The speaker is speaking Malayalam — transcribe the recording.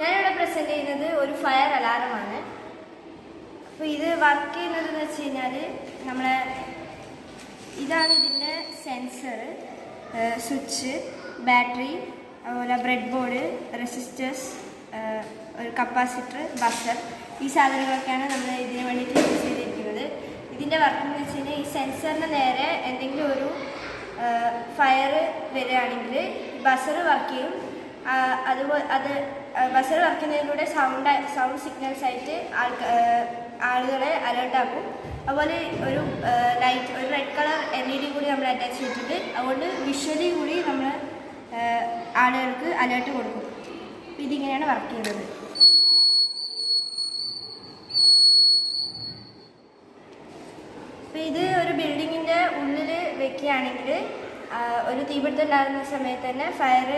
ഞാനിവിടെ പ്രസൻറ്റ് ചെയ്യുന്നത് ഒരു ഫയർ അലാറമാണ്. അപ്പോൾ ഇത് വർക്ക് ചെയ്യുന്നതെന്ന് വെച്ച് കഴിഞ്ഞാൽ ഇതാണ് ഇതിൻ്റെ സെൻസർ, സ്വിച്ച്, ബാറ്ററി, അതുപോലെ ബ്രെഡ് ബോർഡ്, റെസിസ്റ്റേഴ്സ്, ഒരു കപ്പാസിറ്റർ, ബസർ, ഈ സാധനങ്ങളൊക്കെയാണ് നമ്മൾ ഇതിന് വേണ്ടിയിട്ട് യൂസ് ചെയ്തിരിക്കുന്നത്. ഇതിൻ്റെ വർക്ക് എന്ന് വെച്ച് കഴിഞ്ഞാൽ ഈ സെൻസറിന് നേരെ എന്തെങ്കിലും ഒരു ഫയർ വരികയാണെങ്കിൽ ബസർ വർക്ക് ചെയ്യും. അതുപോലെ ബസർ വർക്ക് ചെയ്യുന്നതിലൂടെ സൗണ്ട് സിഗ്നൽസ് ആയിട്ട് ആളുകളെ അലേർട്ടാക്കും. അതുപോലെ ഒരു റെഡ് കളർ LED കൂടി നമ്മൾ അറ്റാച്ച് ചെയ്തിട്ടുണ്ട്. അതുകൊണ്ട് വിഷ്വലി കൂടി നമ്മൾ ആളുകൾക്ക് അലേർട്ട് കൊടുക്കും. ഇതിങ്ങനെയാണ് വർക്ക് ചെയ്യുന്നത്. അപ്പോൾ ഇത് ഒരു ബിൽഡിങ്ങിൻ്റെ ഉള്ളിൽ വെക്കുകയാണെങ്കിൽ ഒരു തീപിടുത്തം ഉണ്ടാകുന്ന സമയത്ത് തന്നെ ഫയർ